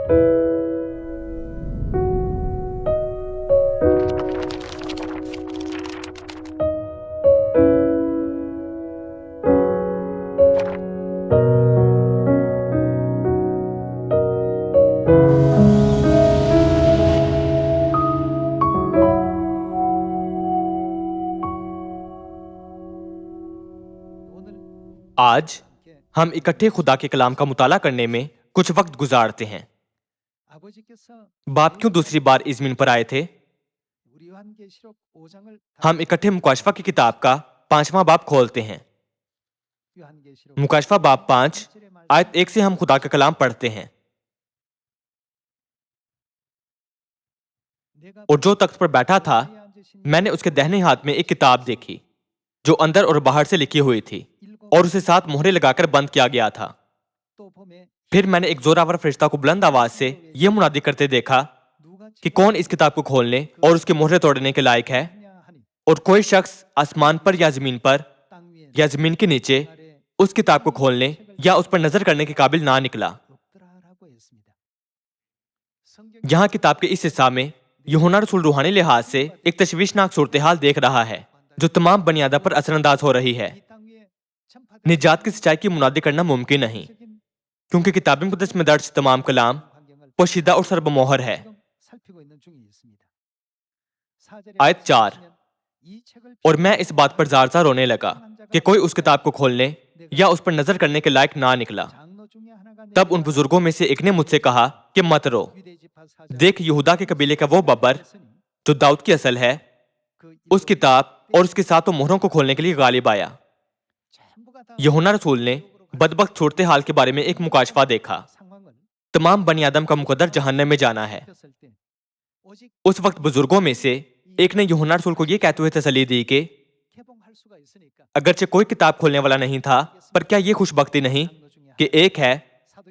आज हम इकट्ठे खुदा के कलाम का मुताला करने में कुछ वक्त गुजारते हैं। बाप क्यों दूसरी बार इस ज़मीन पर आए थे? हम इकट्ठे मुकाशफा की किताब का 5वां बाब खोलते हैं। मुकाशफा बाब 5 आयत 1 से हम खुदा का कलाम पढ़ते हैं। और जो तख्त पर बैठा था, मैंने उसके दाहिने हाथ में एक किताब देखी जो अंदर और बाहर से लिखी हुई थी और उसे 7 मोहरें लगाकर बंद किया गया था। फिर मैंने एक जोरावर फरिश्ता को बुलंद आवाज से यह मुनादी करते देखा कि कौन इस किताब को खोलने और उसके मोहरें तोड़ने के लायक है। और कोई शख्स आसमान पर या जमीन पर या जमीन के नीचे उस किताब को खोलने या उस पर नजर करने के काबिल ना निकला। यहाँ किताब के इस हिस्सा में यूहन्ना रसूल रूहानी लिहाज से एक तशवीशनाक सूरत-ए-हाल देख रहा है जो तमाम बनियादा पर असरअंदाज हो रही है। निजात की सच्चाई की मुनादी करना मुमकिन नहीं, क्योंकि किताब मुक़द्दस में दर्ज तमाम कलाम पोशीदा और सर्वमोहर है। आयत 4, और मैं इस बात पर ज़ार-ज़ार रोने लगा कि कोई उस किताब को खोलने या उस पर नजर करने के लायक ना निकला। तब उन बुजुर्गों में से एक ने मुझसे कहा कि मत रो, देख यहूदा के कबीले का वो बब्बर जो दाऊद की असल है, उस किताब और उसके 7 मोहरों को खोलने के लिए गालिब आया। यूहन्ना रसूल ने बदबख्त सूरत हाल के बारे में एक मुकाशफा देखा। तमाम बनी आदम का मुकद्दर जहन्नम में जाना है। उस वक्त बुजुर्गों में से एक ने यूहन्ना रसूल को यह कहते हुए तसल्ली दी कि अगरचे कोई किताब खोलने वाला नहीं था, पर क्या यह खुशबख्ती नहीं कि एक है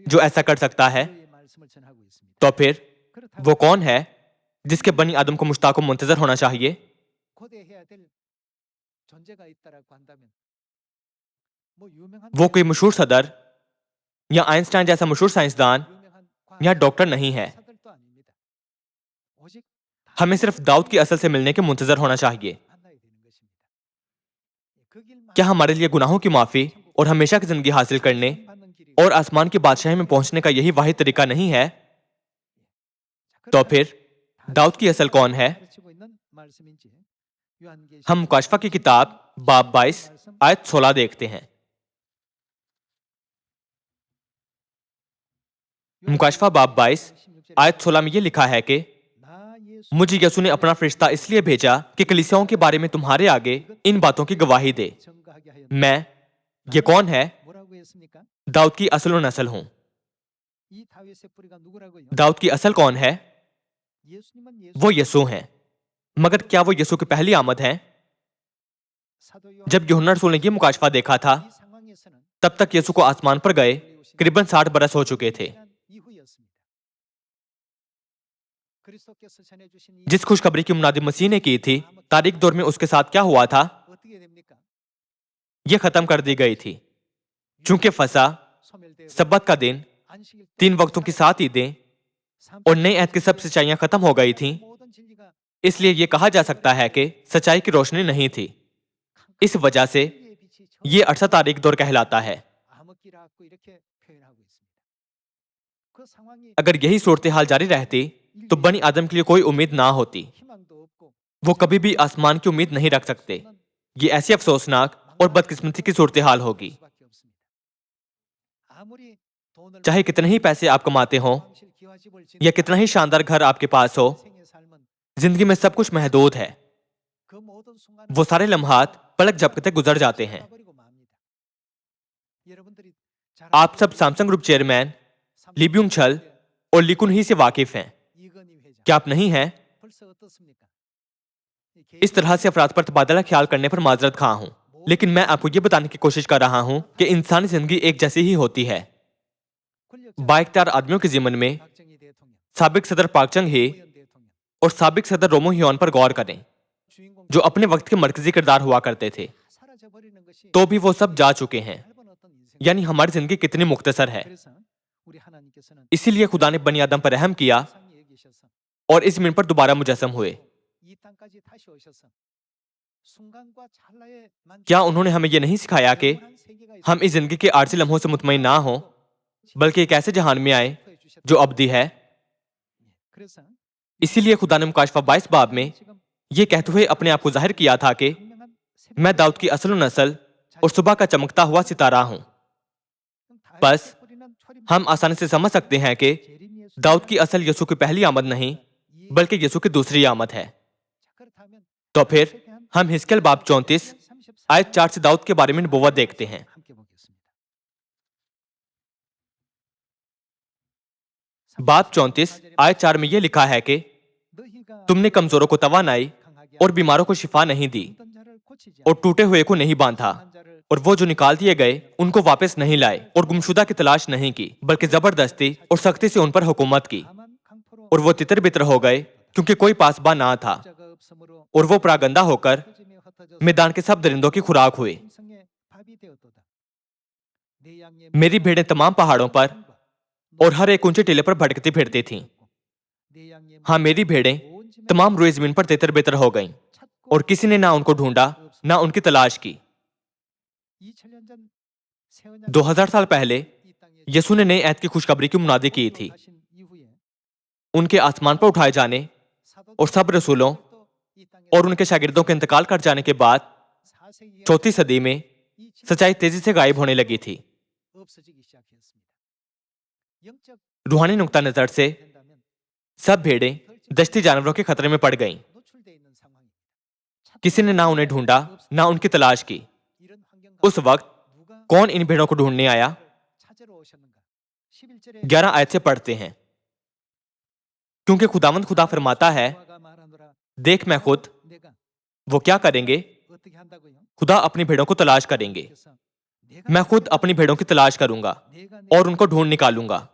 जो ऐसा कर सकता है? तो फिर वो कौन है जिसके बनी आदम को मुश्ताक व मुंतजर होना चाहिए? वो कोई मशहूर सदर या आइंस्टाइन जैसा मशहूर साइंसदान या डॉक्टर नहीं है। हमें सिर्फ दाऊद की असल से मिलने के मुंतजर होना चाहिए। क्या हमारे लिए गुनाहों की माफी और हमेशा की जिंदगी हासिल करने और आसमान की बादशाही में पहुंचने का यही वाहिद तरीका नहीं है? तो फिर दाऊद की असल कौन है? हम मुकाशफा की किताब बाब 22 आयत 16 देखते हैं। मुकाशफा बाब 22 आयत 16 में यह लिखा है कि मुझे यसू ने अपना फरिश्ता इसलिए भेजा कि कलीसियाओं के बारे में तुम्हारे आगे इन बातों की गवाही दे। मैं, ये कौन है? दाऊद की असल और नस्ल हूं। दाऊद की असल कौन है? वो यसू हैं। मगर क्या वो यसू की पहली आमद है? जब यूहन्ना रसूल ने यह मुकाशफा देखा था, तब तक यसू को आसमान पर गए करीबन 60 बरस हो चुके थे। जिस खुशखबरी की मुनादी मसीह ने की थी, तारीख दौर में उसके साथ क्या हुआ था, यह खत्म कर दी गई थी। चूंकि फसा, सब्बत का दिन, 3 वक्तों की 7 ईदें और नए अहद की सब सच्चाइयां खत्म हो गई थीं, इसलिए यह कहा जा सकता है कि सच्चाई की रोशनी नहीं थी। इस वजह से यह 68 तारीख दौर कहलाता है। अगर यही सूरत हाल जारी रहती तो बनी आदम के लिए कोई उम्मीद ना होती। वो कभी भी आसमान की उम्मीद नहीं रख सकते। ये ऐसी अफसोसनाक और बदकिस्मती की सूरत हाल होगी। चाहे कितने ही पैसे आप कमाते हो या कितना ही शानदार घर आपके पास हो, जिंदगी में सब कुछ महदूद है। वो सारे लम्हात पलक झपकते गुजर जाते हैं। आप सब सैमसंग ग्रुप चेयरमैन ली ब्यूंग छल और ली कुन ही से वाकिफ हैं। क्या आप नहीं हैं? इस तरह से अफराद पर तबादला ख्याल करने पर माजरत खा हूं, लेकिन मैं आपको यह बताने की कोशिश कर रहा हूं कि इंसानी जिंदगी एक जैसी ही होती है। बाइख्तियार आदमियों के जिमन में साबिक सदर पाक चंग ही और साबिक सदर रोमो हियोन पर गौर करें, जो अपने वक्त के मरकजी किरदार हुआ करते थे। तो भी वो सब जा चुके हैं। यानी हमारी जिंदगी कितनी मुख्तसर है। इसीलिए खुदा ने बनी आदम पर रहम किया और इस जमीन पर दोबारा मुजस्सम हुए। क्या उन्होंने हमें यह नहीं सिखाया कि हम इस जिंदगी के आरजी लम्हों से मुतमईन ना हो, बल्कि एक ऐसे जहान में आए जो अब्दी है? इसीलिए खुदा ने मुकाशफा 22 बाब में ये कहते हुए अपने आप को जाहिर किया था कि मैं दाऊद की असल नस्ल और सुबह का चमकता हुआ सितारा हूं। बस हम आसानी से समझ सकते हैं कि दाऊद की असल यसू की पहली आमद नहीं, बल्कि यसू की दूसरी आमद है। तो फिर हम हिजकिय्याह बाब 34 आयत 4 से दाऊद के बारे में नबुव्वत देखते हैं। बाब 34 आयत 4 में यह लिखा है कि तुमने कमजोरों को तवानाई और बीमारों को शिफा नहीं दी और टूटे हुए को नहीं बांधा, और वो जो निकाल दिए गए उनको वापस नहीं लाए, और गुमशुदा की तलाश नहीं की, बल्कि जबरदस्ती और सख्ती से उन पर हुकूमत की। और वो तितर बितर हो गए क्योंकि कोई पासबा ना था, और वो परागंदा होकर मैदान के सब दरिंदों की खुराक हुए। मेरी भेड़ें तमाम पहाड़ों पर और हर एक ऊंचे टीले पर भटकती फिरती थीं। हाँ, मेरी भेड़ें तमाम रुए जमीन पर तितर बितर हो गईं, और किसी ने ना उनको ढूंढा ना उनकी तलाश की। 2000 साल पहले यसू ने नए ऐत की खुशखबरी की मुनादी की थी। उनके आसमान पर उठाए जाने और सब रसूलों और उनके शागिर्दों के इंतकाल कर जाने के बाद 4वीं सदी में सच्चाई तेजी से गायब होने लगी थी। रूहानी नुक्ता नजर से सब भेड़ें दश्ती जानवरों के खतरे में पड़ गईं। किसी ने ना उन्हें ढूंढा ना उनकी तलाश की। उस वक्त कौन इन भेड़ों को ढूंढने आया? 11 आयत से पढ़ते हैं, क्योंकि खुदावंद खुदा फरमाता है, देख मैं खुद वो क्या करेंगे, खुदा अपनी भेड़ों को तलाश करेंगे। मैं खुद अपनी भेड़ों की तलाश करूंगा और उनको ढूंढ निकालूंगा।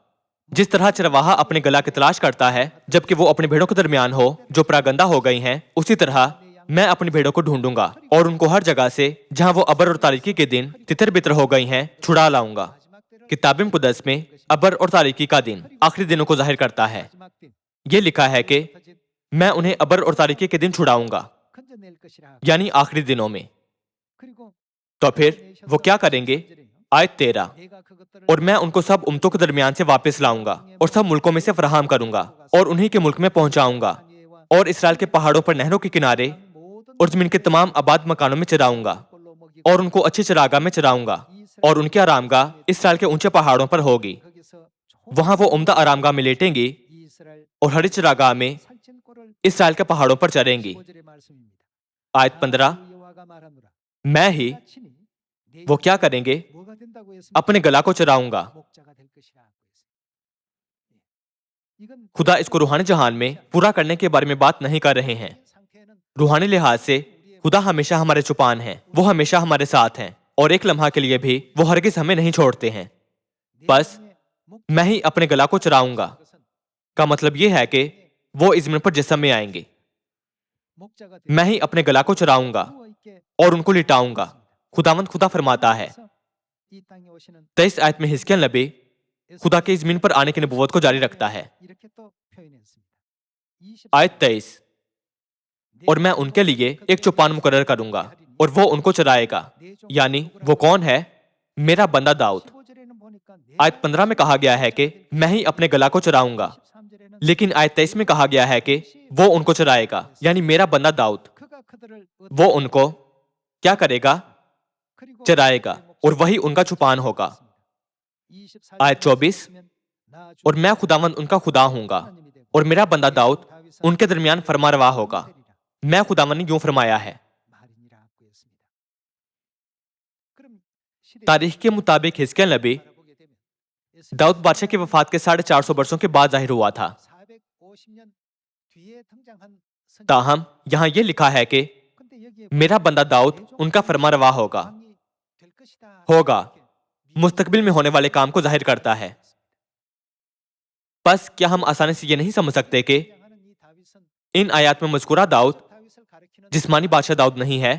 जिस तरह चरवाहा अपने गला की तलाश करता है जबकि वो अपनी भेड़ों के दरमियान हो जो परागंदा हो गई हैं, उसी तरह मैं अपनी भेड़ों को ढूंढूंगा और उनको हर जगह से जहां वो अबर और तारीकी के दिन तितर बितर हो गई हैं छुड़ा लाऊंगा। किताब मुक़द्दस में अबर और तारीकी का दिन आखिरी दिनों को जाहिर करता है। ये लिखा है कि मैं उन्हें अबर और तारीकी के दिन छुड़ाऊंगा, यानी आखिरी दिनों में। तो फिर वो क्या करेंगे? आयत 13, और मैं उनको सब उम्मतों के दरमियान से वापस लाऊंगा और सब मुल्कों में से फराहम करूंगा और उन्हीं के मुल्क में पहुंचाऊंगा, और इसराइल के पहाड़ों पर नहरों के किनारे और जमीन के तमाम आबाद मकानों में चराऊंगा और उनको अच्छी चरागाह में चराऊंगा, और उनकी आरामगाह इसराइल के ऊंचे पहाड़ों पर होगी। वहां वो उम्दा आरामगाह में लेटेंगी और हरी चरागाह में इसराइल के पहाड़ों पर चरेंगी। आयत 15, मैं ही वो क्या करेंगे? अपने गला को चराऊंगा। खुदा इसको रूहानी जहान में पूरा करने के बारे में बात नहीं कर रहे हैं। रूहानी लिहाज से खुदा हमेशा हमारे चुपान हैं, वो हमेशा हमारे साथ हैं, और एक लम्हा के लिए भी वो हरगिज हमें नहीं छोड़ते हैं। बस मैं ही अपने गला को चराऊंगा का मतलब ये है कि वो इस जमीन पर जिस्म में आएंगे। मैं ही अपने गला को चराऊंगा और उनको लिटाऊंगा, खुदावंद खुदा फरमाता है। 23 आयत में हिजकिय्याह नबी खुदा के जमीन पर आने की नबुव्वत को जारी रखता है। आयत 23, और मैं उनके लिए एक चौपान मुकर्रर करूंगा और वो उनको चराएगा, यानी वो कौन है? मेरा बंदा दाऊद। आयत 15 में कहा गया है कि मैं ही अपने गला को चराऊंगा, लेकिन आयत 23 में कहा गया है कि वो उनको चराएगा, यानी मेरा बंदा दाऊद। वो उनको क्या करेगा? चराएगा, और वही उनका चुपान होगा। आयत 24, और मैं खुदावंद उनका खुदा हूंगा और मेरा बंदा दाऊद उनके दरमियान फरमारवा होगा। मैं खुदावंद ने यूं फरमाया है। तारीख के मुताबिक हिजकिय्याह नबी दाऊद बादशाह की वफात के 450 वर्षों के बाद जाहिर हुआ था। ताहम यहां यह लिखा है कि मेरा बंदा दाऊद उनका फरमारवा होगा मुस्तकबिल में होने वाले काम को जाहिर करता है। बस क्या हम आसानी से ये नहीं समझ सकते कि इन आयात में मज़कूरा दाऊद जिस्मानी बादशाह दाऊद नहीं है?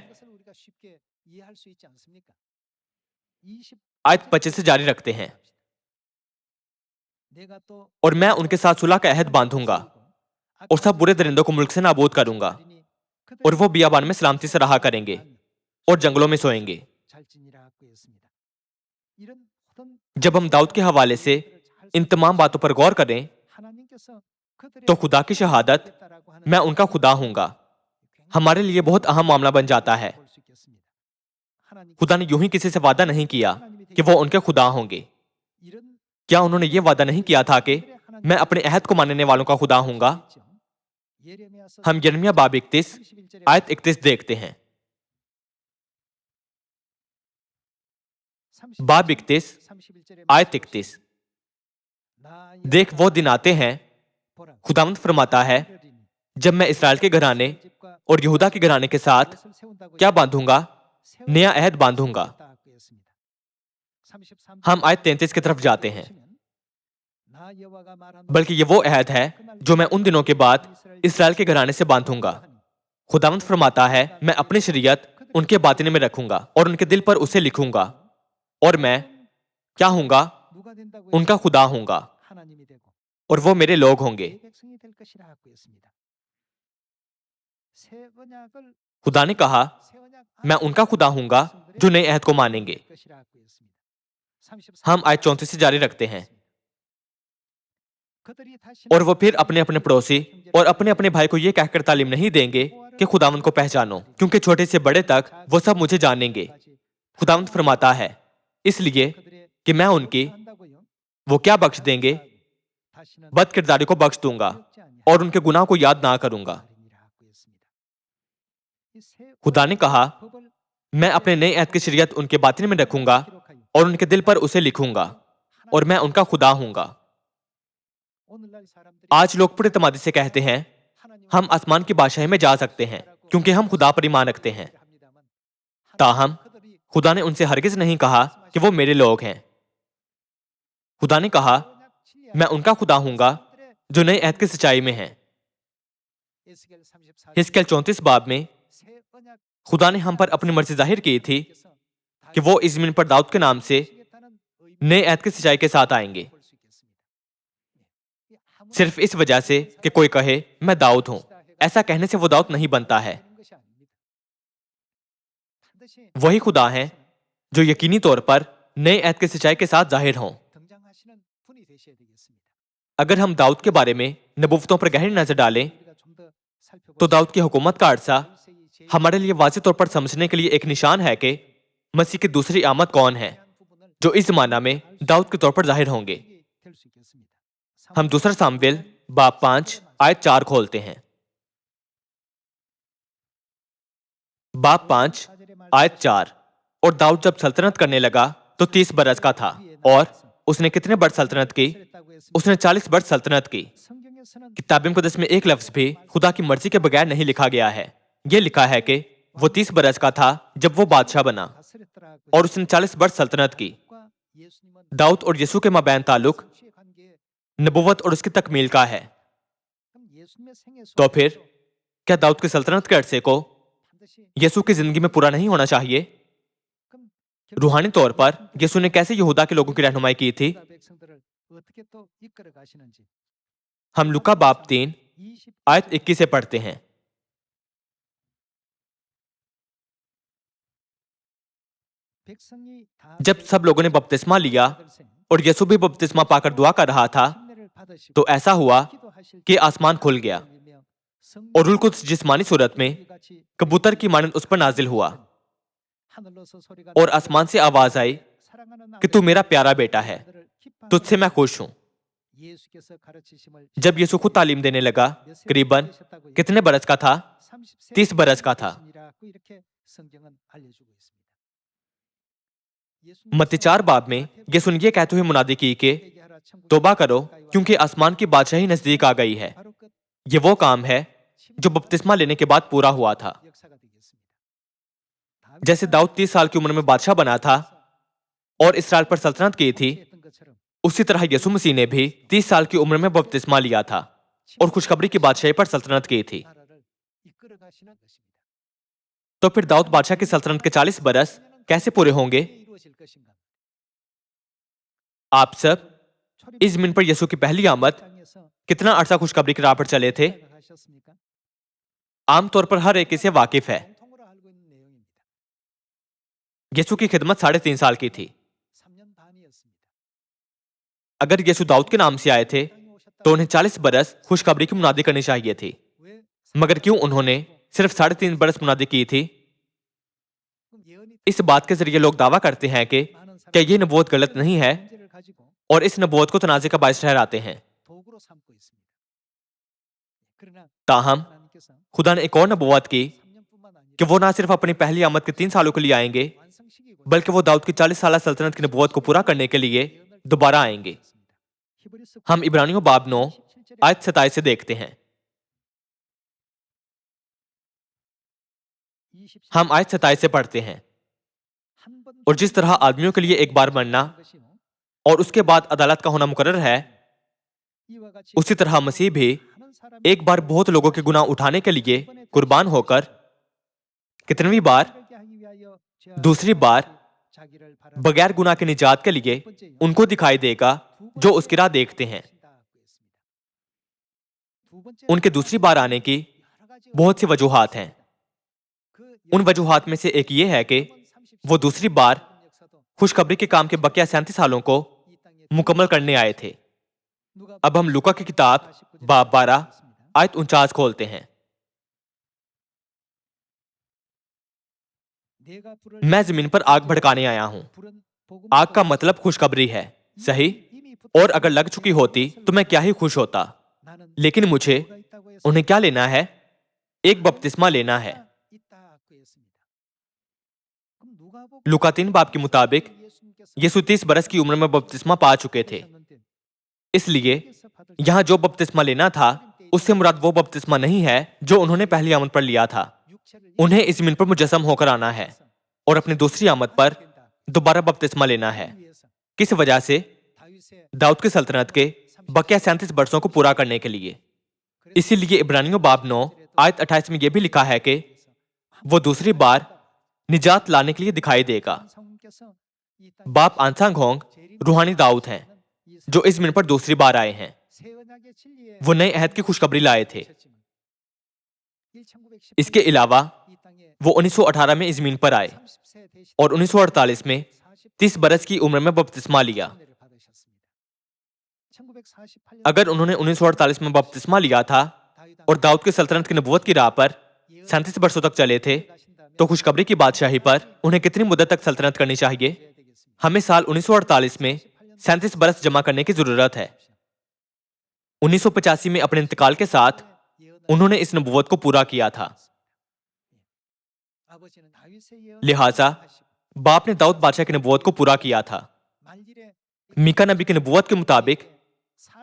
आयत 25 से जारी रखते हैं। اور میں ان کے ساتھ صلح کا عہد باندھوں گا اور سب برے درندوں کو ملک سے نابود کروں گا اور وہ بیابان میں سلامتی سے رہا کریں گے اور جنگلوں میں سوئیں گے۔ جب ہم داؤد کے حوالے سے ان تمام باتوں پر غور کریں تو خدا کی شہادت میں ان کا خدا ہوں گا ہمارے لیے بہت اہم معاملہ بن جاتا ہے۔ خدا نے یوں ہی کسی سے وعدہ نہیں کیا کہ وہ ان کے خدا ہوں گے۔ کیا انہوں نے یہ وعدہ نہیں کیا تھا کہ میں اپنے عہد کو ماننے والوں کا خدا ہوں گا؟ ہم یرمیہ باب 31 آیت 31 دیکھتے ہیں۔ باب 31 آیت 31، دیکھ وہ دن آتے ہیں، خداوند فرماتا ہے، جب میں اسرائیل کے گھرانے اور یہودا کے گھرانے کے ساتھ کیا باندھوں گا؟ نیا عہد باندھوں گا۔ ہم آیت 33 کی طرف جاتے ہیں۔ بلکہ یہ وہ عہد ہے جو میں ان دنوں کے بعد اسرائیل کے گھرانے سے باندھوں گا۔ خداوند فرماتا ہے، میں اپنی شریعت ان کے باطن میں رکھوں گا اور ان کے دل پر اسے لکھوں گا، اور میں کیا ہوں گا؟ ان کا خدا ہوں گا اور وہ میرے لوگ ہوں گے۔ خدا نے کہا، میں ان کا خدا ہوں گا جو نئے عہد کو مانیں گے۔ ہم آیت 34 سے جاری رکھتے ہیں۔ اور وہ پھر اپنے اپنے پڑوسی اور اپنے اپنے بھائی کو یہ کہہ کر تعلیم نہیں دیں گے کہ خداوند کو پہچانو، کیونکہ چھوٹے سے بڑے تک وہ سب مجھے جانیں گے۔ خداوند فرماتا ہے، اس لیے کہ میں ان کی وہ کیا بخش دیں گے؟ بد کرداری کو بخش دوں گا اور ان کے گناہ کو یاد نہ کروں گا۔ خدا نے کہا، میں اپنے نئے عہد کی شریعت ان کے باطن میں رکھوں گا اور ان کے دل پر اسے لکھوں گا، اور میں ان کا خدا ہوں گا۔ آج لوگ پورے اعتمادی سے کہتے ہیں، ہم آسمان کی بادشاہی میں جا سکتے ہیں کیونکہ ہم خدا پر ایمان رکھتے ہیں۔ تاہم خدا نے ان سے ہرگز نہیں کہا کہ وہ میرے لوگ ہیں۔ خدا نے کہا، میں ان کا خدا ہوں گا جو نئے عہد کی سچائی میں ہیں۔ حزقیل 34 باب میں خدا نے ہم پر اپنی مرضی ظاہر کی تھی کہ وہ اس زمین پر داؤد کے نام سے نئے عہد کی سچائی کے ساتھ آئیں گے، صرف اس وجہ سے کہ کوئی کہے میں داؤد ہوں۔ ایسا کہنے سے وہ داؤد نہیں بنتا ہے۔ وہی خدا ہیں جو یقینی طور پر نئے عہد کی سچائی کے ساتھ ظاہر ہوں۔ اگر ہم داؤد کے بارے میں نبوتوں پر گہری نظر ڈالیں تو داؤد کی حکومت کا عرصہ ہمارے لیے واضح طور پر سمجھنے کے لیے ایک نشان ہے کہ مسیح کی دوسری آمد کون ہے جو اس زمانہ میں داؤد کے طور پر ظاہر ہوں گے۔ ہم دوسرا سامویل باب 5 آیت 4 کھولتے ہیں۔ باب 5 آیت 4، اور داؤد جب سلطنت کرنے لگا تو 30 برس کا تھا، اور اس نے کتنے برس سلطنت کی؟ اس نے 40 برس سلطنت کی۔ کتاب مقدس میں ایک لفظ بھی خدا کی مرضی کے بغیر نہیں لکھا گیا ہے۔ یہ لکھا ہے کہ وہ 30 برس کا تھا جب وہ بادشاہ بنا، اور اس نے 40 برس سلطنت کی۔ داؤد اور یسوع کے مابین تعلق نبوت اور اس کی تکمیل کا ہے۔ تو پھر کیا داؤد کی سلطنت کے عرصے کو یسوع کی زندگی میں پورا نہیں ہونا چاہیے؟ روحانی طور پر یسوع نے کیسے یہودا کے لوگوں کی رہنمائی کی تھی؟ ہم لوکا باب 3 آیت 21 سے پڑھتے ہیں۔ جب سب لوگوں نے بپتسمہ لیا اور یسوع بھی بپتسمہ پا کر دعا کر رہا تھا تو ایسا ہوا کہ آسمان کھل گیا اور روح القدس جسمانی صورت میں کبوتر کی مانند اس پر نازل ہوا، اور آسمان سے آواز آئی کہ تو میرا پیارا بیٹا ہے، تجھ سے میں خوش ہوں۔ جب یسوع خود تعلیم دینے لگا قریباً کتنے برس کا تھا؟ 30 برس کا تھا۔ متی 4 باب میں یسوع نے یہ کہتے ہوئے منادی کی کہ توبہ کرو کیونکہ آسمان کی بادشاہی نزدیک آ گئی ہے۔ یہ وہ کام ہے جو بپتسمہ لینے کے بعد پورا ہوا تھا۔ جیسے داؤد 30 سال کی عمر میں بادشاہ بنا تھا اور اسرائیل پر سلطنت کی تھی، اسی طرح یسوع مسیح نے بھی 30 سال کی عمر میں بپتسمہ لیا تھا اور خوشخبری کی بادشاہی پر سلطنت کی تھی۔ تو پھر داؤد بادشاہ کی سلطنت کے 40 برس کیسے پورے ہوں گے؟ آپ سب इस जमीन पर यसू की पहली आमद कितना अरसा खुशखबरी की राह पर चले थे? आमतौर पर हर एक इसे वाकिफ है। यसू की खिदमत 3.5 साल की थी। अगर यसू दाऊद के नाम से आए थे तो उन्हें 40 बरस खुशखबरी की मुनादी करनी चाहिए थी। मगर क्यों उन्होंने सिर्फ 3.5 बरस मुनादी की थी? इस बात के जरिए लोग दावा करते हैं कि क्या यह नबूवत गलत नहीं है और इस नबूवत को तनाज़े का बायस ठहराते हैं। ताहम खुदा ने एक और नबूवत की कि वो ना सिर्फ अपनी पहली आमद के 3 सालों के लिए आएंगे, बल्कि वो दाऊद की 40 साल सल्तनत की नबूवत को पूरा करने के लिए दोबारा आएंगे। हम इब्रानियों बाब 9 आयत 27 से देखते हैं। हम आयत 27 से पढ़ते हैं, और जिस तरह आदमियों के लिए एक बार मरना और उसके बाद अदालत का होना मुकर्रर है, उसी तरह मसीह भी एक बार बहुत लोगों के गुनाह उठाने के लिए कुर्बान होकर कितनवीं बार? दूसरी बार बगैर गुनाह के निजात के लिए उनको दिखाई देगा जो उसकी राह देखते हैं। उनके दूसरी बार आने की बहुत सी वजूहात हैं। उन वजूहात में से एक ये है कि वो दूसरी बार खुशखबरी के काम के बकिया 37 सालों को मुकम्मल करने आए थे। अब हम लूका की किताब बाब 12 आयत 49 खोलते हैं। मैं जमीन पर आग भड़काने आया हूं। आग का मतलब खुशखबरी है, सही? और अगर लग चुकी होती तो मैं क्या ही खुश होता। लेकिन मुझे उन्हें क्या लेना है? एक बपतिस्मा लेना है। लूका 3 बाब के मुताबिक यीशु 30 बरस की उम्र में बपतिस्मा पा चुके थे। इसलिए यहां जो बपतिस्मा लेना था उससे मुराद वो बपतिस्मा नहीं है जो उन्होंने पहली आमद पर लिया था। उन्हें इस जमीन पर मुजस्सम होकर आना है और अपनी दूसरी आमद पर दोबारा बपतिस्मा लेना है। किस वजह से? दाऊद की सल्तनत के बकिया 37 बरसों को पूरा करने के लिए। इसीलिए इब्रानियों बाब 9 आयत 28 में यह भी लिखा है कि वो दूसरी बार निजात लाने के लिए दिखाई देगा। बाप आंसांग होंग रूहानी दाऊद हैं जो इस जमीन पर दूसरी बार आए हैं। वो नए अहद की खुशखबरी लाए थे। इसके अलावा वो 1918 में इस जमीन पर आए और 1948 में 30 बरस की उम्र में बपतिस्मा लिया। अगर उन्होंने 1948 में बपतिस्मा लिया था और दाऊद की सल्तनत की नबूवत की राह पर 37 बरसों तक चले थे, तो खुशखबरी की बादशाही पर उन्हें कितनी मुद्दत तक सल्तनत करनी चाहिए? हमें साल 1948 में 37 बरस जमा करने की जरूरत है। 1985 में अपने इंतकाल के साथ उन्होंने इस नबूवत को पूरा किया था। लिहाजा बाप ने दाऊद बादशाह की नबूवत को पूरा किया था। मीका नबी की नबूवत के मुताबिक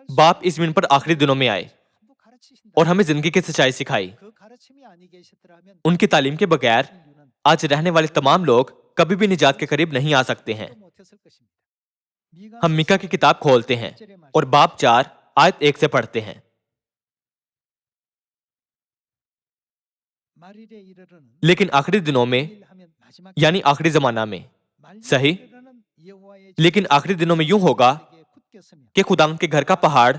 बाप इस जमीन पर आखिरी दिनों में आए और हमें जिंदगी की सच्चाई सिखाई। उनकी तालीम के बगैर आज रहने वाले तमाम लोग कभी भी निजात के करीब नहीं आ सकते हैं। हम मीका की किताब खोलते हैं और बाब 4 आयत 1 से पढ़ते हैं। लेकिन आखिरी दिनों में, यानी आखिरी जमाना में, सही? लेकिन आखिरी दिनों में यूं होगा कि खुदावंद के घर का पहाड़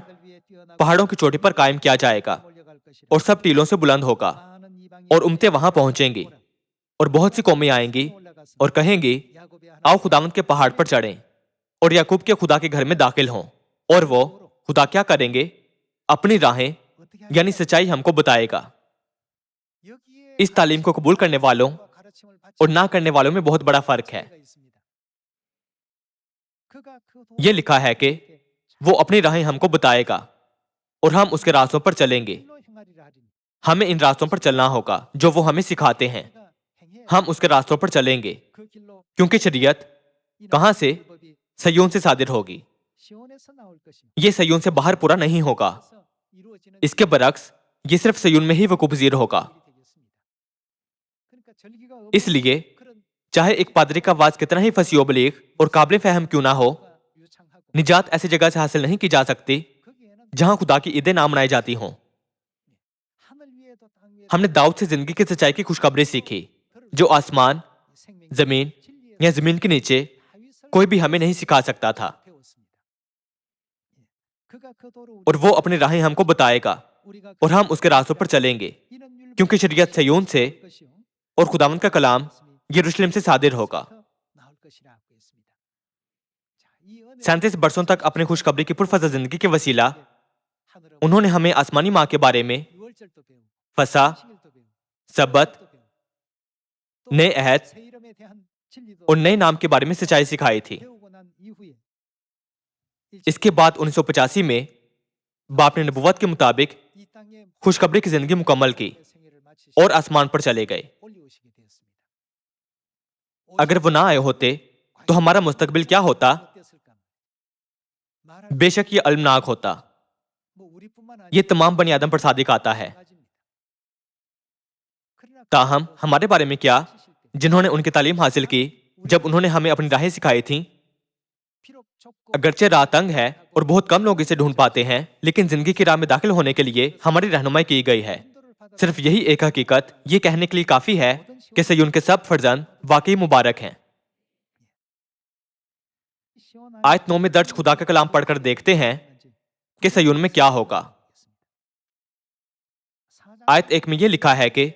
पहाड़ों की चोटी पर कायम किया जाएगा और सब टीलों से बुलंद होगा और उम्मतें वहां पहुंचेंगी और बहुत सी कौमें आएंगी और कहेंगी, आओ खुदावंद के पहाड़ पर चढ़ें और याकूब के खुदा के घर में दाखिल हों। और वो खुदा क्या करेंगे? अपनी राहें यानी सच्चाई हमको बताएगा। इस तालीम को कबूल करने वालों और ना करने वालों में बहुत बड़ा फर्क है। यह लिखा है कि वो अपनी राहें हमको बताएगा और हम उसके रास्तों पर चलेंगे। हमें इन रास्तों पर चलना होगा जो वो हमें सिखाते हैं। हम उसके रास्तों पर चलेंगे क्योंकि शरीयत कहां से? सयोन से सादिर होगी। ये सयोन से बाहर पूरा नहीं होगा। इसके बरक्स ये सिर्फ सयोन में ही वकूफ पज़ीर होगा। इसलिए चाहे एक पादरी का वाज कितना ही फसीह बलीग और काबिल फहम क्यों ना हो, निजात ऐसी जगह से हासिल नहीं की जा सकती जहां खुदा की ईदें ना मनाई जाती हों। हमने दाऊद से जिंदगी की सच्चाई की खुशखबरी सीखी जो आसमान, जमीन या जमीन के नीचे कोई भी हमें नहीं सिखा सकता था। اور وہ اپنی راہیں ہم کو بتائے گا اور ہم اس کے راستوں پر چلیں گے، کیونکہ شریعت صیون سے اور خداوند کا کلام یروشلم سے صادر ہوگا۔ 37 برسوں تک اپنی خوشخبری کی پرفضا زندگی کے وسیلہ انہوں نے ہمیں آسمانی ماں کے بارے میں، فسح، سبت، نئے عہد اور نئے نام کے بارے میں سچائی سکھائی تھی۔ اس کے بعد 1985 میں باپ نے نبوت کے مطابق خوشخبری کی زندگی مکمل کی اور آسمان پر چلے گئے۔ اگر وہ نہ آئے ہوتے تو ہمارا مستقبل کیا ہوتا؟ بے شک یہ المناک ہوتا۔ یہ تمام بنی آدم پر صادق آتا ہے۔ تاہم ہمارے بارے میں کیا، جنہوں نے ان کی تعلیم حاصل کی جب انہوں نے ہمیں اپنی راہیں سکھائی تھیں؟ اگرچہ راہ تنگ ہے اور بہت کم لوگ اسے ڈھونڈ پاتے ہیں، لیکن زندگی کی راہ میں داخل ہونے کے لیے ہماری رہنمائی کی گئی ہے۔ صرف یہی ایک حقیقت یہ کہنے کے لیے کافی ہے کہ صیون کے سب فرزند واقعی مبارک ہیں۔ آیت 9 میں درج خدا کا کلام پڑھ کر دیکھتے ہیں کہ صیون میں کیا ہوگا۔ آیت 1 میں یہ لکھا ہے کہ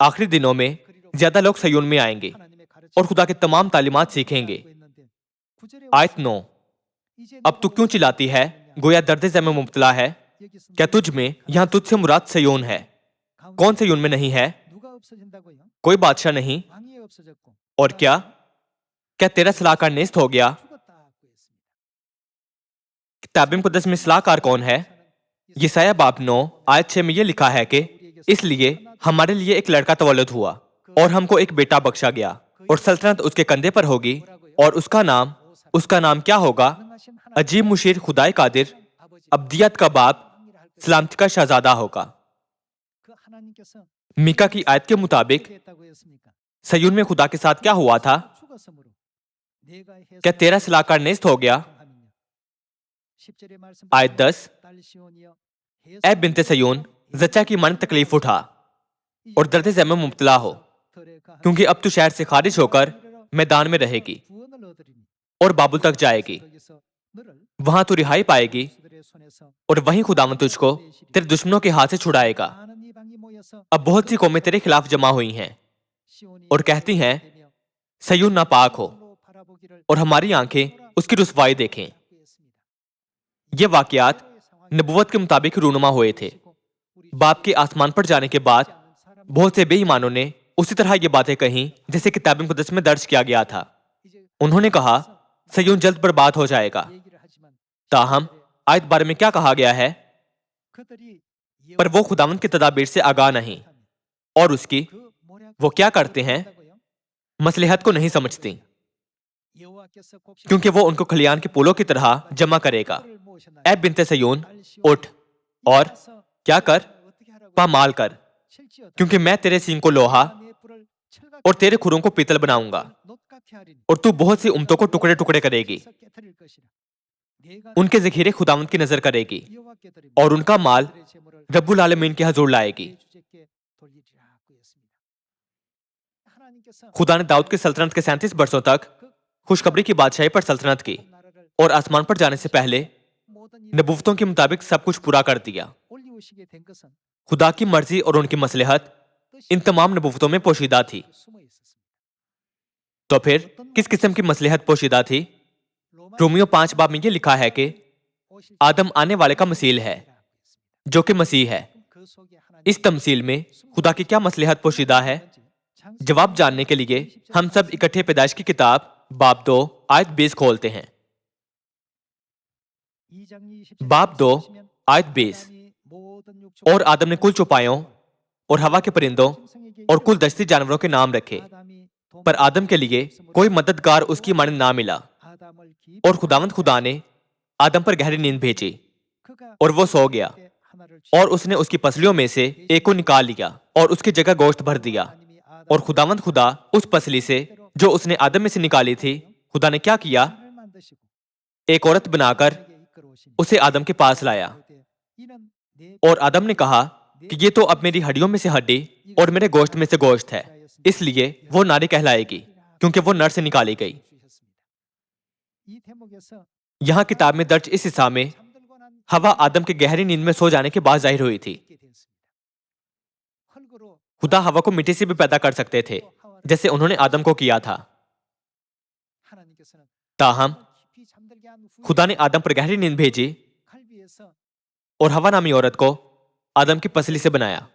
آخری دنوں میں زیادہ لوگ صیون میں آئیں گے اور خدا کے تمام تعلیمات سیکھیں گے۔ آیت 9، اب تو کیوں چلاتی ہے، گویا درد ذہ میں مبتلا ہے؟ کیا تجھ میں، یہاں تجھ سے مراد صیون ہے؟ کون صیون میں نہیں ہے؟ کوئی بادشاہ نہیں۔ اور کیا تیرا صلاح کار نیست ہو گیا؟ کتاب مقدس میں صلاح کار کون ہے؟ یسایہ باب 9 آیت 6 میں یہ لکھا ہے کہ اس لیے ہمارے لیے ایک لڑکا تولد ہوا اور ہم کو ایک بیٹا بخشا گیا، اور سلطنت اس کے کندھے پر ہوگی، اور اس کا نام کیا ہوگا؟ عجیب، مشیر، خدائے قادر، ابدیت کا باپ، سلامتی کا شہزادہ ہوگا۔ میکا کی آیت کے مطابق صیون میں خدا کے ساتھ کیا ہوا تھا؟ کیا تیرا صلاح کار نیست ہو گیا؟ آیت 10، اے بنت صیون، زچہ کی من تکلیف اٹھا اور درد ذہ میں مبتلا ہو، کیونکہ اب تو شہر سے خارج ہو کر میدان میں رہے گی اور بابل تک جائے گی، وہاں تو رہائی پائے گی، اور وہیں خداوند تجھ کو تیرے دشمنوں کے ہاتھ سے چھڑائے گا۔ اب بہت سی قومیں تیرے خلاف جمع ہوئی ہیں اور کہتی ہیں صیون ناپاک ہو، اور ہماری آنکھیں اس کی رسوائی دیکھیں۔ یہ واقعات نبوت کے مطابق رونما ہوئے تھے۔ باپ کے آسمان پر جانے کے بعد بہت سے بے ایمانوں نے اسی طرح یہ باتیں کہیں جیسے کتاب مقدس میں درج کیا گیا تھا۔ انہوں نے کہا صیون جلد برباد ہو جائے گا۔ تاہم آیت 12 میں کیا کہا گیا ہے؟ پر وہ خداوند کی تدابیر سے آگاہ نہیں، اور اس کی وہ کیا کرتے ہیں؟ مصلحت کو نہیں سمجھتی، کیونکہ وہ ان کو کھلیان کے پھولوں کی طرح جمع کرے گا۔ اے بنت صیون، اٹھ اور کیا کر؟ پامال کر، کیونکہ میں تیرے سینگ کو لوہا اور تیرے کھروں کو پیتل بناؤں گا، اور تو بہت سی امتوں کو ٹکڑے ٹکڑے کرے گی۔ ان کے ذخیرے خداوند کی نظر کرے گی، اور ان کا مال رب العالمین کے حضور لائے گی۔ خدا نے داؤد کی سلطنت کے 37 برسوں تک خوشخبری کی بادشاہی پر سلطنت کی، اور آسمان پر جانے سے پہلے نبوتوں کے مطابق سب کچھ پورا کر دیا۔ خدا کی مرضی اور ان کی مصلحت ان تمام نبوتوں میں پوشیدہ تھی۔ تو پھر کس قسم کی مصلحت پوشیدہ تھی؟ رومیو 5 باب میں یہ لکھا ہے کہ آدم آنے والے کا مثیل ہے، جو کہ مسیح ہے۔ اس تمثیل میں خدا کی کیا مصلحت پوشیدہ ہے؟ جواب جاننے کے لیے ہم سب اکٹھے پیدائش کی کتاب باب 2 آیت 20 کھولتے ہیں۔ باب 2 آیت 20، اور آدم نے کل چوپایوں اور ہوا کے پرندوں اور کل دشتی جانوروں کے نام رکھے، پر آدم کے لیے کوئی مددگار اس کی مانند نہ ملا، اور خداوند خدا نے آدم پر گہری نیند بھیجی، اور وہ سو گیا، اور اس نے اس کی پسلیوں میں سے ایک کو نکال لیا اور اس کی جگہ گوشت بھر دیا۔ اور خداوند خدا اس پسلی سے جو اس نے آدم میں سے نکالی تھی، خدا نے کیا کیا؟ ایک عورت بنا کر اسے آدم کے پاس لایا، اور آدم نے کہا کہ یہ تو اب میری ہڈیوں میں سے ہڈی اور میرے گوشت میں سے گوشت ہے، اس لیے وہ ناری کہلائے گی، کیونکہ وہ نر سے نکالی گئی۔ यहाँ किताब में दर्ज इस हिस्सा में हवा आदम के गहरी नींद में सो जाने के बाद जाहिर हुई थी। खुदा हवा को मिट्टी से भी पैदा कर सकते थे, जैसे उन्होंने आदम को किया था। ताहम खुदा ने आदम पर गहरी नींद भेजी और हवा नामी औरत को आदम की पसली से बनाया।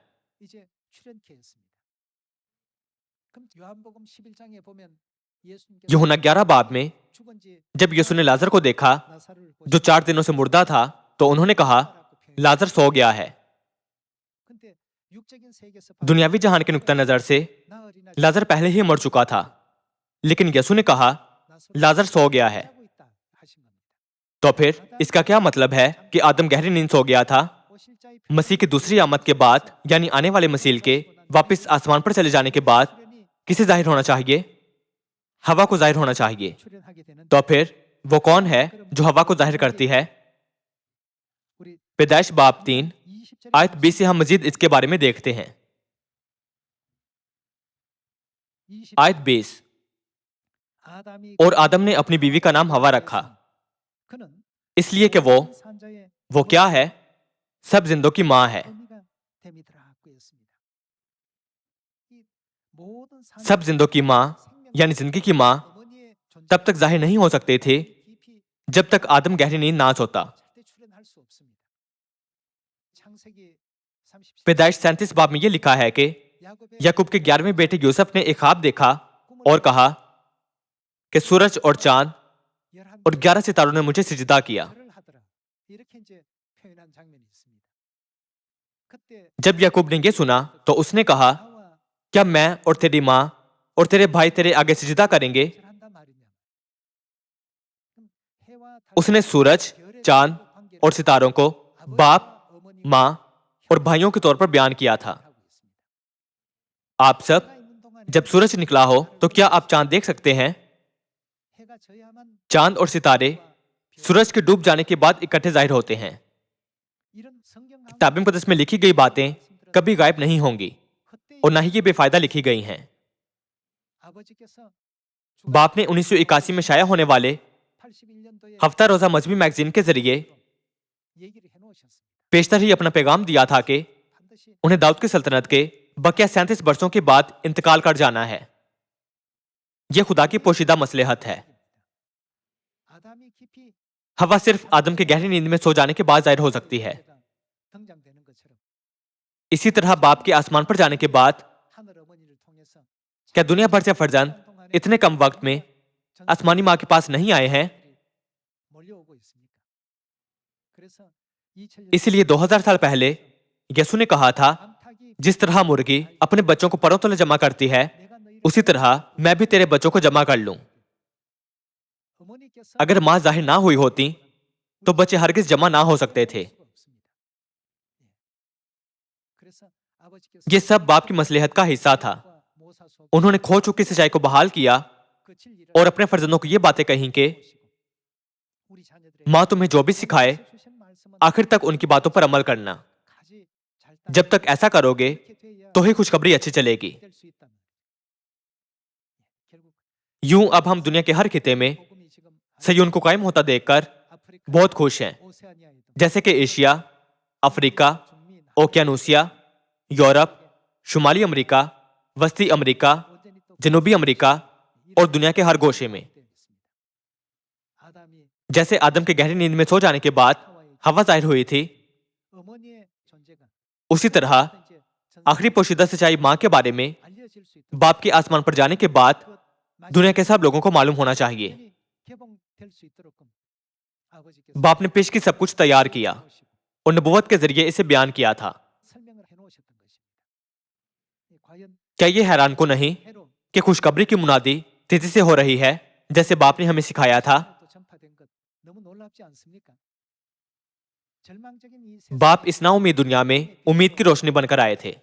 यूहन्ना 11 बाब में जब यीशु ने लाजर को देखा जो 4 दिनों से मुर्दा था, तो उन्होंने कहा, लाजर सो गया है। दुनियावी जहान के नुक्ता नजर से लाजर पहले ही मर चुका था, लेकिन यीशु ने कहा, लाजर सो गया है। तो फिर इसका क्या मतलब है कि आदम गहरी नींद सो गया था? मसीह की दूसरी आमद के बाद, यानी आने वाले मसीह के वापस आसमान पर चले जाने के बाद किसे जाहिर होना चाहिए? हवा को जाहिर होना चाहिए। तो फिर वो कौन है जो हवा को जाहिर करती है? पैदाइश बाब 3 आयत 20 से हम मजीद इसके बारे में देखते हैं। आयत 20, और आदम ने अपनी बीवी का नाम हवा रखा, इसलिए कि वो क्या है? सब जिंदों की माँ है। सब जिंदों की माँ यानी जिंदगी की माँ तब तक जाहिर नहीं हो सकते थे जब तक आदम गहरी नींद ना सोता। पैदाइश 37 बाब में यह लिखा है कि याकूब के 11वें बेटे यूसुफ ने एक ख्वाब देखा और कहा कि सूरज और चांद और 11 सितारों ने मुझे सिजदा किया। जब याकूब ने यह सुना तो उसने कहा, क्या मैं और तेरी माँ और तेरे भाई तेरे आगे सिजदा करेंगे? उसने सूरज, चांद और सितारों को बाप, माँ और भाइयों के तौर पर बयान किया था। आप सब, जब सूरज निकला हो तो क्या आप चांद देख सकते हैं? चांद और सितारे सूरज के डूब जाने के बाद इकट्ठे जाहिर होते हैं। किताब मुकद्दस में लिखी गई बातें कभी गायब नहीं होंगी और न ही ये बेफायदा लिखी गई हैं। बाप ने 1981 में शाया होने वाले हफ्ता रोजा मजहबी मैगजीन के जरिए पेशतर ही अपना पैगाम दिया था कि उन्हें दाऊद की सल्तनत के बकिया 37 वर्षों के बाद इंतकाल कर जाना है। यह खुदा की पोशीदा मसलहत है। हवा सिर्फ आदम के गहरी नींद में सो जाने के बाद जाहिर हो सकती है। इसी तरह बाप के आसमान पर जाने के बाद क्या दुनिया भर से फर्जंद इतने कम वक्त में आसमानी माँ के पास नहीं आए हैं? इसलिए 2000 साल पहले यीशु ने कहा था, जिस तरह मुर्गी अपने बच्चों को परों तले जमा करती है, उसी तरह मैं भी तेरे बच्चों को जमा कर लूं। अगर माँ जाहिर ना हुई होती तो बच्चे हरगिज जमा ना हो सकते थे। ये सब बाप की मसलहत का हिस्सा था। उन्होंने खो चुकी सच्चाई को बहाल किया और अपने फर्जंदों को ये बातें कहीं कि माँ तुम्हें जो भी सिखाए आखिर तक उनकी बातों पर अमल करना। जब तक ऐसा करोगे तो ही खुशखबरी अच्छी चलेगी। यूं अब हम दुनिया के हर खिते में सयून को कायम होता देखकर बहुत खुश हैं, जैसे कि एशिया, अफ्रीका, ओकियानूसिया, यूरोप, शुमाली अमेरिका, वस्ती अमेरिका, जनूबी अमेरिका और दुनिया के हर गोशे में। जैसे आदम के गहरी नींद में सो जाने के बाद हवा जाहिर हुई थी, उसी तरह आखिरी पोशीदा सच्चाई माँ के बारे में बाप के आसमान पर जाने के बाद दुनिया के सब लोगों को मालूम होना चाहिए। बाप ने पेश की सब कुछ तैयार किया और नबुवत के जरिए इसे बयान किया था। क्या ये हैरान को नहीं कि खुशखबरी की मुनादी तेजी से हो रही है, जैसे बाप ने हमें सिखाया था? बाप इस नाउम्मीद दुनिया में उम्मीद की रोशनी बनकर आए थे।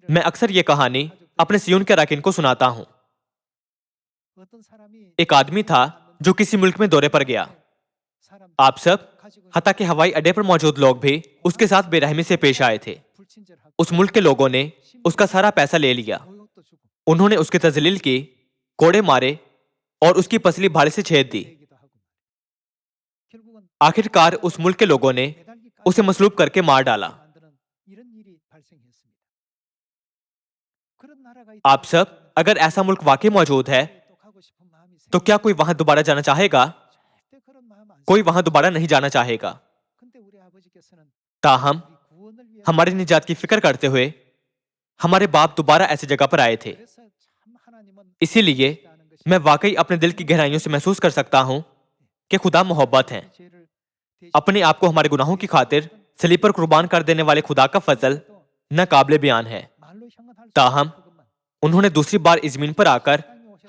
मैं अक्सर ये कहानी अपने सियोन के अराकीन को सुनाता हूँ। एक आदमी था जो किसी मुल्क में दौरे पर गया। आप सब, हत्ता के हवाई अड्डे पर मौजूद लोग भी उसके साथ बेरहमी से पेश आए थे। उस मुल्क के लोगों ने उसका सारा पैसा ले लिया। उन्होंने उसकी तजलील की, कोड़े मारे اور اس کی پسلی بھالے سے چھید دی۔ آخرکار اس ملک کے لوگوں نے اسے مصلوب کر کے مار ڈالا۔ آپ سب اگر ایسا ملک واقعی موجود ہے تو کیا کوئی وہاں دوبارہ جانا چاہے گا؟ کوئی وہاں دوبارہ نہیں جانا چاہے گا۔ تاہم ہماری نجات کی فکر کرتے ہوئے ہمارے باپ دوبارہ ایسی جگہ پر آئے تھے۔ اسی لیے میں واقعی اپنے دل کی گہرائیوں سے محسوس کر سکتا ہوں کہ خدا محبت ہے۔ اپنے آپ کو ہمارے گناہوں کی خاطر صلیب پر قربان کر دینے والے خدا کا فضل ناقابل بیان ہے۔ تاہم انہوں نے دوسری بار اس زمین پر آ کر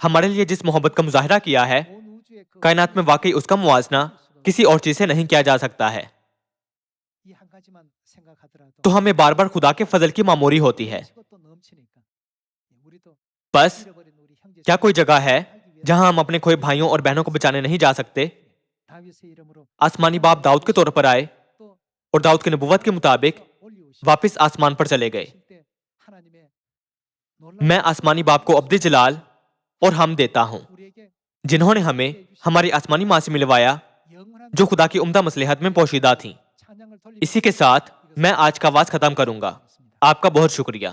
ہمارے لیے جس محبت کا مظاہرہ کیا ہے، کائنات میں واقعی اس کا موازنہ کسی اور چیز سے نہیں کیا جا سکتا ہے۔ تو ہمیں بار بار خدا کے فضل کی معموری ہوتی ہے۔ بس کیا کوئی جگہ ہے جہاں ہم اپنے کھوئے بھائیوں اور بہنوں کو بچانے نہیں جا سکتے؟ آسمانی باپ داؤد کے طور پر آئے اور داؤد کی نبوت کے مطابق واپس آسمان پر چلے گئے۔ میں آسمانی باپ کو ابدی جلال اور حمد دیتا ہوں جنہوں نے ہمیں ہماری آسمانی ماں سے ملوایا جو خدا کی عمدہ مصلحت میں پوشیدہ تھیں۔ اسی کے ساتھ میں آج کا آواز ختم کروں گا۔ آپ کا بہت شکریہ۔